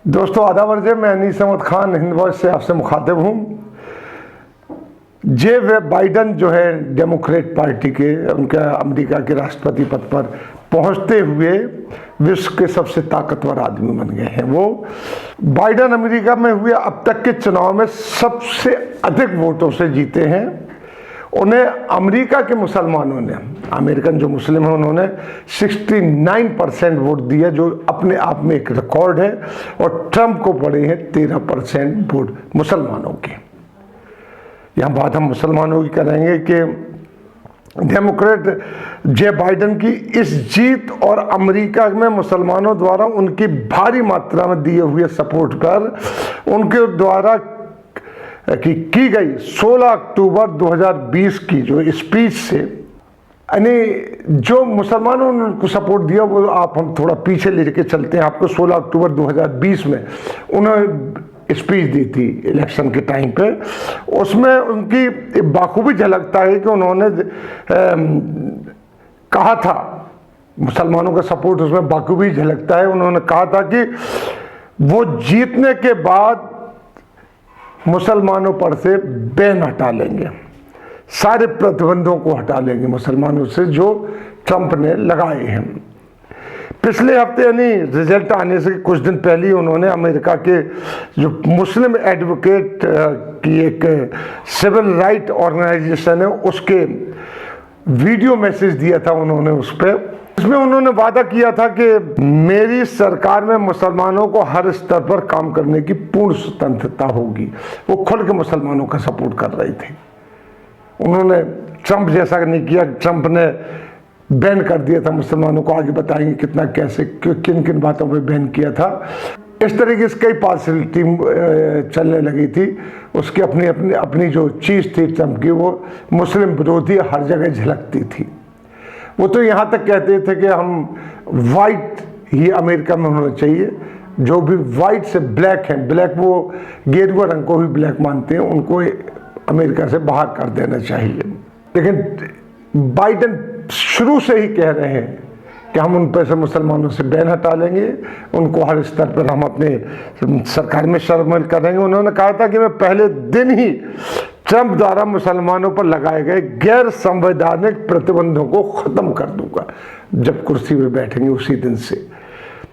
दोस्तों आदाब अर्ज़, मैं अनीस अहमद खान हिंद वॉइस से आपसे मुखातिब हूँ। बाइडन जो है डेमोक्रेट पार्टी के, उनका अमेरिका के राष्ट्रपति पद पर पहुंचते हुए विश्व के सबसे ताकतवर आदमी बन गए हैं। वो बाइडन अमेरिका में हुए अब तक के चुनाव में सबसे अधिक वोटों से जीते हैं। उन्हें अमेरिका के मुसलमानों ने, अमेरिकन जो मुस्लिम हैं, उन्होंने 69% वोट दिया, जो अपने आप में एक रिकॉर्ड है। और ट्रंप को पड़े हैं 13% वोट मुसलमानों के। यहाँ बात हम मुसलमानों की करेंगे कि डेमोक्रेट जे बाइडन की इस जीत और अमेरिका में मुसलमानों द्वारा उनकी भारी मात्रा में दिए हुए सपोर्ट पर उनके द्वारा की गई 16 अक्टूबर 2020 की जो स्पीच से, यानी जो मुसलमानों ने उनको सपोर्ट दिया, वो आप हम थोड़ा पीछे लेके चलते हैं आपको। 16 अक्टूबर 2020 में उन्होंने स्पीच दी थी इलेक्शन के टाइम पे। उसमें उनकी बाखूबी झलकता है कि उन्होंने कहा था, मुसलमानों का सपोर्ट उसमें बाखूबी झलकता है। उन्होंने कहा था कि वो जीतने के बाद मुसलमानों पर से बैन हटा लेंगे, सारे प्रतिबंधों को हटा लेंगे मुसलमानों से जो ट्रंप ने लगाए हैं। पिछले हफ्ते यानी रिजल्ट आने से कुछ दिन पहले उन्होंने अमेरिका के जो मुस्लिम एडवोकेट की एक सिविल राइट ऑर्गेनाइजेशन है, उसके वीडियो मैसेज दिया था उन्होंने उस पर। इसमें उन्होंने वादा किया था कि मेरी सरकार में मुसलमानों को हर स्तर पर काम करने की पूर्ण स्वतंत्रता होगी। वो खुल के मुसलमानों का सपोर्ट कर रही थी। उन्होंने ट्रंप जैसा नहीं किया। ट्रंप ने बैन कर दिया था मुसलमानों को, आगे बताएंगे कितना, कैसे, किन किन बातों पे बैन किया था। इस तरीके से कई पार्शलिटी चलने लगी थी। उसकी अपनी जो चीज़ थी ट्रंप की, वो मुस्लिम विरोधी हर जगह झलकती थी। वो तो यहाँ तक कहते थे कि हम वाइट ही अमेरिका में होना चाहिए, जो भी वाइट से ब्लैक हैं, ब्लैक वो गेरुआ रंग को भी ब्लैक मानते हैं, उनको अमेरिका से बाहर कर देना चाहिए। लेकिन बाइडन शुरू से ही कह रहे हैं कि हम उन पर से मुसलमानों से बैन हटा लेंगे, उनको हर स्तर पर हम अपने सरकार में शामिल करेंगे। उन्होंने कहा था कि मैं पहले दिन ही ट्रंप द्वारा मुसलमानों पर लगाए गए गैर संवैधानिक प्रतिबंधों को ख़त्म कर दूंगा जब कुर्सी में बैठेंगे उसी दिन से।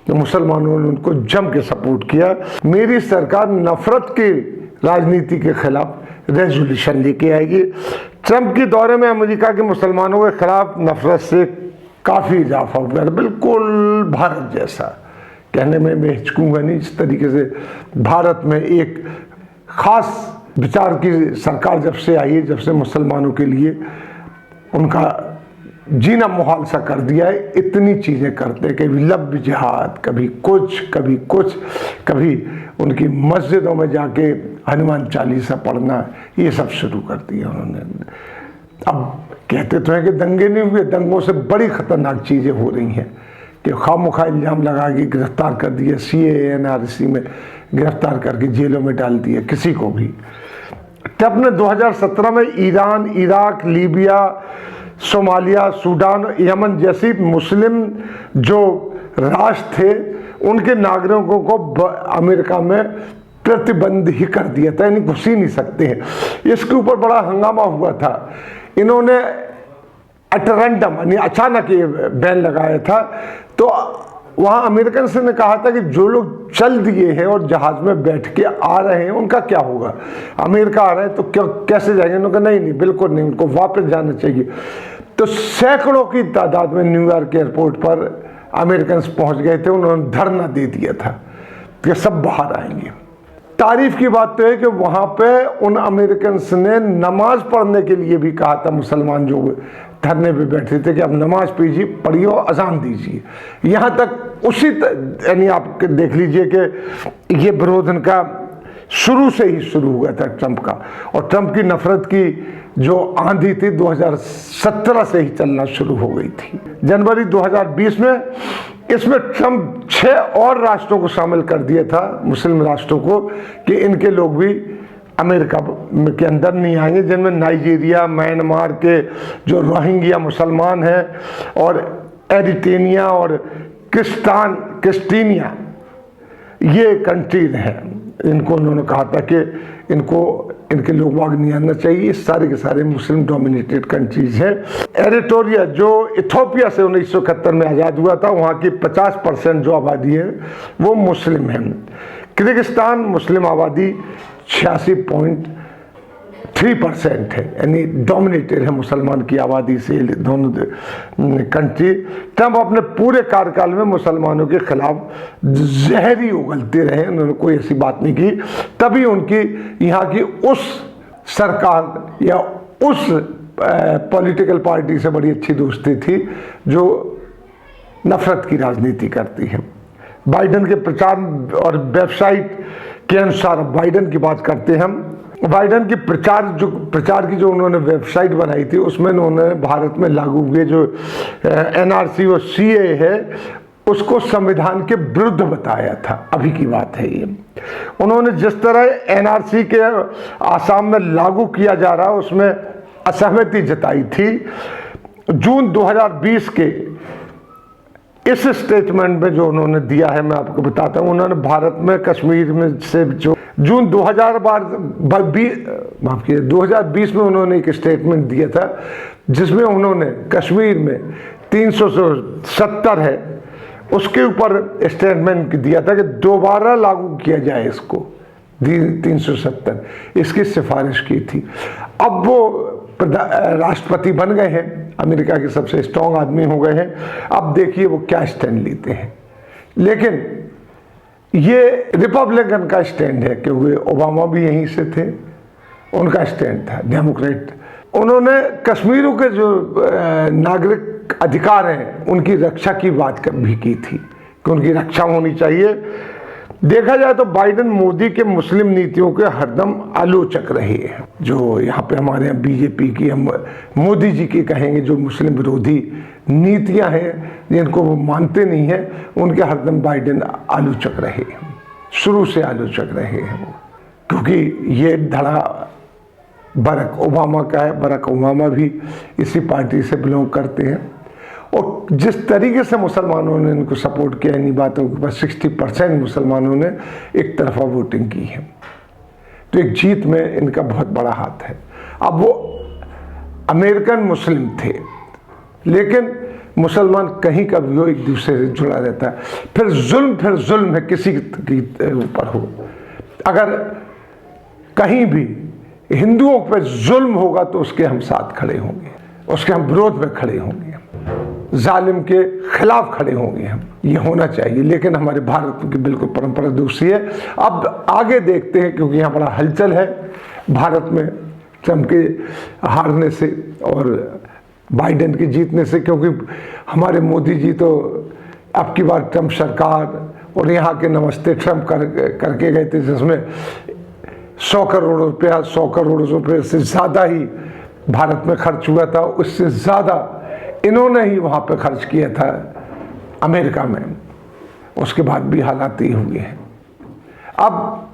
तो मुसलमानों ने उनको जम के सपोर्ट किया। मेरी सरकार नफरत की राजनीति के खिलाफ रेजोल्यूशन लेके आएगी। ट्रंप के दौरे में अमेरिका के मुसलमानों के खिलाफ नफरत से काफ़ी इजाफा हुआ है, बिल्कुल भारत जैसा। कहने में मैं हिचकूंगा नहीं, इस तरीके से भारत में एक ख़ास विचार की सरकार जब से आई है, जब से मुसलमानों के लिए उनका जीना मुहाल सा कर दिया है। इतनी चीज़ें करते, कभी लव जिहाद, कभी कुछ, कभी कुछ, कभी उनकी मस्जिदों में जाके हनुमान चालीसा पढ़ना, ये सब शुरू कर दिया उन्होंने। अब कहते तो हैं कि दंगे नहीं हुए, दंगों से बड़ी ख़तरनाक चीज़ें हो रही हैं कि खामोखा इल्ज़ाम लगा के गिरफ्तार कर दिए, CANRC में गिरफ्तार करके जेलों में डाल दिया किसी को भी। ट्रंप ने 2017 में Iran, Iraq, Libya, Somalia, Sudan, Yemen जैसी मुस्लिम जो राष्ट्र थे, उनके नागरिकों को अमेरिका में प्रतिबंध ही कर दिया था, यानी घुस ही नहीं सकते हैं। इसके ऊपर बड़ा हंगामा हुआ था। इन्होंने अटरैंडम यानी अचानक ये बैन लगाया था। तो वहाँ अमेरिकन से ने कहा था कि जो लोग चल दिए हैं और जहाज़ में बैठ के आ रहे हैं उनका क्या होगा, अमेरिका आ रहे हैं तो क्या, कैसे जाएंगे? उन्होंने कहा नहीं, बिल्कुल नहीं, उनको वापस जाना चाहिए। तो सैकड़ों की तादाद में न्यूयॉर्क एयरपोर्ट पर अमेरिकन पहुँच गए थे। उन्होंने धरना दे दिया था कि सब बाहर आएंगे। तारीफ की बात तो है कि वहाँ पे उन अमेरिकन ने नमाज पढ़ने के लिए भी कहा था, मुसलमान जो धरने पे बैठे थे, कि अब नमाज पढ़िए और अजान दीजिए। यहाँ तक उसी यानी आप देख लीजिए कि ये विरोध इनका शुरू से ही शुरू हुआ था ट्रंप का। और ट्रंप की नफरत की जो आंधी थी 2017 से ही चलना शुरू हो गई थी। जनवरी 2020 में इसमें ट्रंप 6 और राष्ट्रों को शामिल कर दिया था, मुस्लिम राष्ट्रों को, कि इनके लोग भी अमेरिका के अंदर नहीं आएंगे, जिनमें नाइजीरिया, म्यांमार के जो रोहिंग्या मुसलमान हैं, और एरिट्रेनिया और क्रिस्टीनिया, ये कंट्री है, इनको उन्होंने कहा था कि इनको इनके लोग वाग नहीं आना चाहिए। सारे के सारे मुस्लिम डोमिनेटेड कंट्रीज हैं। एरिट्रिया जो इथोपिया से 1971 में आज़ाद हुआ था, वहाँ की 50% जो आबादी है वो मुस्लिम है। किर्गिस्तान मुस्लिम आबादी 86.3% है, यानी डोमिनेटेड है मुसलमान की आबादी से दोनों कंट्री। ट्रंप अपने पूरे कार्यकाल में मुसलमानों के खिलाफ जहरी उगलते रहे, उन्होंने कोई ऐसी बात नहीं की। तभी उनकी यहाँ की उस सरकार या उस पॉलिटिकल पार्टी से बड़ी अच्छी दोस्ती थी जो नफरत की राजनीति करती है। बाइडेन के प्रचार और वेबसाइट के अनुसार, बाइडेन की बात करते हैं हम, बाइडेन की प्रचार की जो उन्होंने वेबसाइट बनाई थी उसमें उन्होंने भारत में लागू हुए जो एनआरसी और सीए है उसको संविधान के विरुद्ध बताया था। अभी की बात है ये। उन्होंने जिस तरह एनआरसी के आसाम में लागू किया जा रहा है उसमें असहमति जताई थी। जून 2020 के इस स्टेटमेंट में जो उन्होंने दिया है मैं आपको बताता हूँ। उन्होंने भारत में कश्मीर में से जो जून 2020 में उन्होंने एक स्टेटमेंट दिया था जिसमें उन्होंने कश्मीर में 370 है उसके ऊपर स्टेटमेंट दिया था कि दोबारा लागू किया जाए इसको 370, इसकी सिफारिश की थी। अब वो राष्ट्रपति बन गए हैं, अमेरिका के सबसे स्ट्रॉन्ग आदमी हो गए हैं। अब देखिए वो क्या स्टैंड लेते हैं। लेकिन ये रिपब्लिकन का स्टैंड है क्योंकि ओबामा भी यहीं से थे, उनका स्टैंड था डेमोक्रेट। उन्होंने कश्मीर के जो नागरिक अधिकार हैं उनकी रक्षा की बात भी की थी कि उनकी रक्षा होनी चाहिए। देखा जाए तो बाइडेन मोदी के मुस्लिम नीतियों के हरदम आलोचक रहे हैं। जो यहाँ पे हमारे यहाँ बीजेपी की, हम मोदी जी की कहेंगे, जो मुस्लिम विरोधी नीतियाँ हैं जिनको वो मानते नहीं हैं, उनके हरदम बाइडेन आलोचक रहे हैं, शुरू से आलोचक रहे हैं वो। क्योंकि ये धड़ा बराक ओबामा का है, बराक ओबामा भी इसी पार्टी से बिलोंग करते हैं। और जिस तरीके से मुसलमानों ने इनको सपोर्ट किया, इन्हीं बातों के पास 60% मुसलमानों ने एक तरफा वोटिंग की है। तो एक जीत में इनका बहुत बड़ा हाथ है। अब वो अमेरिकन मुस्लिम थे, लेकिन मुसलमान कहीं का भी हो एक दूसरे से जुड़ा रहता है। फिर जुल्म है किसी के ऊपर हो। अगर कहीं भी हिंदुओं पर जुल्म होगा तो उसके हम साथ खड़े होंगे, उसके हम विरोध में खड़े होंगे, जालिम के खिलाफ खड़े होंगे हम। ये होना चाहिए। लेकिन हमारे भारत की बिल्कुल परंपरा दूसरी है। अब आगे देखते हैं क्योंकि यहाँ बड़ा हलचल है भारत में ट्रंप के हारने से और बाइडेन के जीतने से, क्योंकि हमारे मोदी जी तो अब की बार ट्रंप सरकार और यहाँ के नमस्ते ट्रंप करके गए थे, जिसमें 100 करोड़ रुपया से ज़्यादा ही भारत में खर्च हुआ था। उससे ज़्यादा इन्होंने ही वहाँ पे खर्च किया था अमेरिका में। उसके बाद भी हालात ये हुए हैं। अब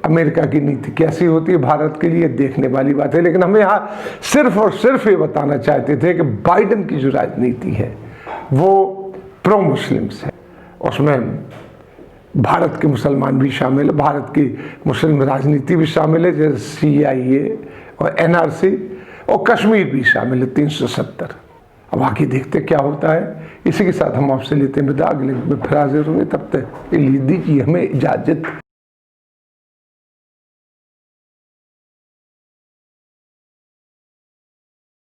अमेरिका की नीति कैसी होती है भारत के लिए देखने वाली बात है। लेकिन हम यहाँ सिर्फ और सिर्फ ये बताना चाहते थे कि बाइडेन की जो राजनीति है वो प्रो मुस्लिम्स है। उसमें भारत के मुसलमान भी शामिल है, भारत की मुस्लिम राजनीति भी शामिल है, जैसे CIA और NRC, और कश्मीर भी शामिल है 370। अब आगे देखते क्या होता है। इसी के साथ हम आपसे लेते हैं विदा। अगले में फिर हाजिर होंगे, तब तक दीजिए हमें इजाज़त।